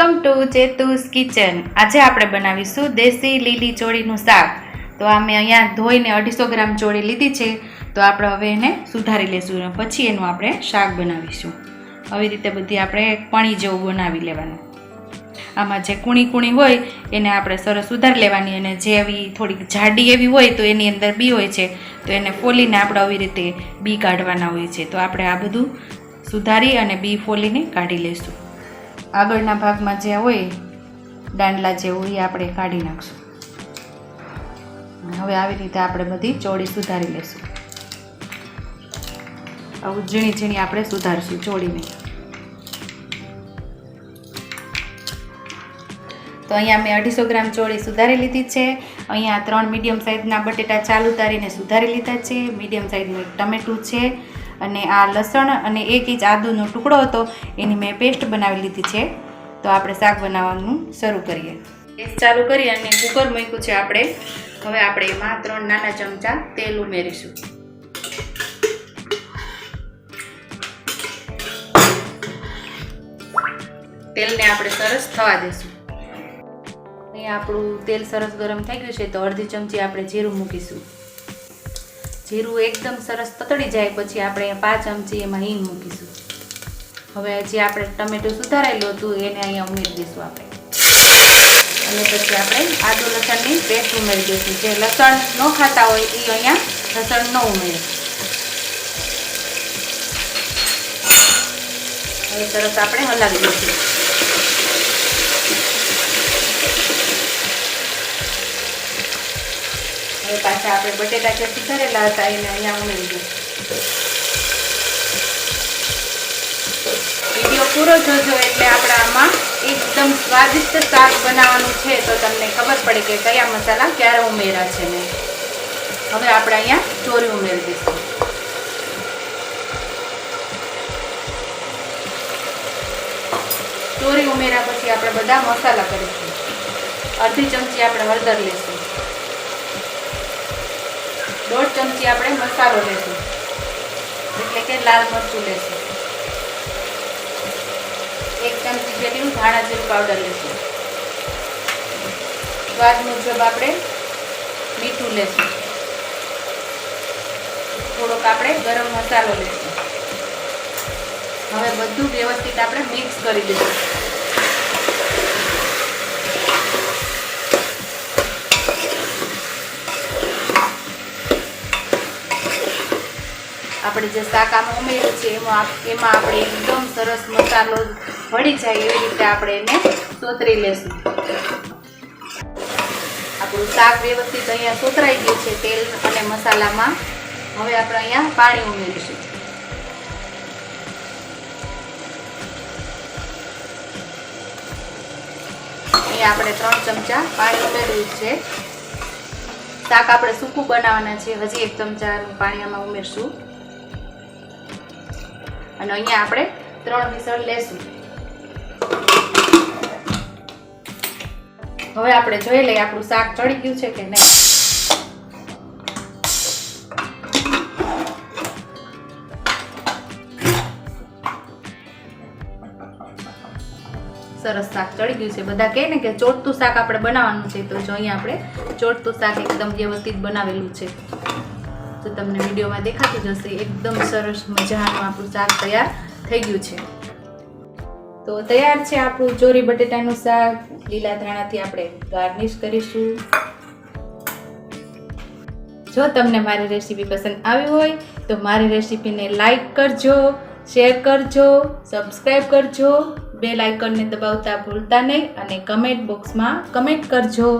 Welcome to ચેતુ's kitchen. આજે આપણે બનાવીશું દેશી લીલી ચોળીનું શાક। તો આ મેં અહીંયા ધોઈને 250 ગ્રામ ચોળી લીધી છે। તો આપણે હવે એને સુધારી લેશું અને પછી એનું આપણે શાક બનાવીશું। આવી રીતે બધી આપણે પાણી જેવું બનાવી લેવાનું। આમાં જે કૂણી હોય એને આપણે સરસ સુધારી લેવાની અને જે એવી થોડીક જાડી એવી હોય તો એની અંદર બી હોય છે તો એને ફોલીને આપણે આવી રીતે બી કાઢવાના હોય છે। તો આપણે આ બધું સુધારી અને બી ફોલીને કાઢી લઈશું। આગળના ભાગમાં જે હોય દાંડલા જેવું એ આપણે કાઢી નાખશું। હવે આવી રીતે આપણે બધી ચોળી સુધારી લઈશું। આવું ઝીણી ઝીણી આપણે સુધારશું ચોળીને। તો અહીંયા મેં 250 ગ્રામ ચોળી સુધારી લીધી છે। અહીંયા 3 મીડિયમ સાઇઝના બટેટા ચાલ ઉતારીને સુધારી લીધા છે। મીડિયમ સાઇઝનું એક ટમેટું છે અને આ લસણ અને 1 ઇંચ આદુનો ટુકડો હતો એની મેં પેસ્ટ બનાવી લીધી છે। તો આપણે શાક બનાવવાનું શરૂ કરીએ। ગેસ ચાલુ કરી અને કુકર મૂક્યું છે આપણે। હવે આપણે એમાં 3 નાના ચમચા તેલ ઉમેરીશું। તેલને આપણે સરસ થવા દેશું। અહીંયા આપણું તેલ સરસ ગરમ થઈ ગયું છે તો અડધી ચમચી આપણે જીરું મૂકીશું। જીરું એકદમ સરસ તતડી જાય પછી આપણે 5 ચમચી એમાં હિંગ મૂકીશું। હવે જે આપણે ટમેટું સુધારેલું હતું એને અહીંયા ઉમેરી દઈશું આપણે અને પછી આપણે આદુ લસણની પેસ્ટ ઉમેરી દઈશું। જે લસણ ન ખાતા હોય એ અહીંયા લસણ ન ઉમેરે। હવે સરસ આપણે હલાવી દઈશું। હવે પાછા આપણે બટેટા જે સુધારેલા હતા એને અહીંયા ઉમેરી દઈશું। વિડીયો પૂરો જોજો એટલે આપણે આમાં એકદમ સ્વાદિષ્ટ શાક બનાવવાનું છે તો તમને ખબર પડે કે કયા મસાલા ક્યારે ઉમેર્યા છે ને। હવે આપણે અહીંયા ચોરી ઉમેરી દઈશું। ચોરી ઉમેર્યા પછી આપણે બધા મસાલા કરીશું। અડધી ચમચી આપણે હળદર લઈશું। 1.5 ચમચી આપણે મસાલો લઈશું એટલે કે લાલ મરચું લઈશું। 1 ચમચી જેટલું ધાણા જીરું પાવડર લઈશું। સ્વાદ મુજબ આપણે મીઠું લઈશું। થોડોક આપણે ગરમ મસાલો લઈશું। હવે બધું વ્યવસ્થિત આપણે મિક્સ કરી દઈશું। આપણે જે શાક આમાં ઉમેર્યું છે એમાં આપણે એકદમ સરસ મસાલો ભળી જાય એવી રીતે આપણે એને સોતરી લેશું। આપણું શાક વ્યવસ્થિત અહીંયા સોતરાઈ ગયું છે તેલ અને મસાલામાં। હવે આપણે અહીંયા પાણી ઉમેરીશું। અહીંયા આપણે 3 ચમચા પાણી ઉમેર્યું છે। શાક આપણે સૂકું બનાવવાના છે। હજી 1 ચમચાનું પાણી આમાં ઉમેરશું અને અહીંયા આપણે 3 વિસળ લેશું। હવે આપણે જોઈ લઈએ આપણું શાક ચડી ગયું છે કે નહીં। સરસ શાક ચડી ગયું છે। બધા કહે ને કે ચોટતું શાક આપણે બનાવવાનું છે તો જો અહીંયા આપણે ચોટતું શાક એકદમ વ્યવસ્થિત બનાવેલું છે તો તમને વિડીયોમાં દેખાતું જશે। એકદમ સરસ મજાનું આપણું શાક તૈયાર થઈ ગયું છે। તો તૈયાર છે આપણું ચોરી બટેટાનું શાક। લીલા ધાણાથી આપણે ગાર્નિશ કરીશું। જો તમને મારી રેસીપી પસંદ આવી હોય તો મારી રેસીપીને લાઈક કરજો, શેર કરજો, સબસ્ક્રાઈબ કરજો, બેલ આઇકનને દબાવતા ભૂલતા નહીં અને કમેન્ટ બોક્સમાં કમેન્ટ કરજો।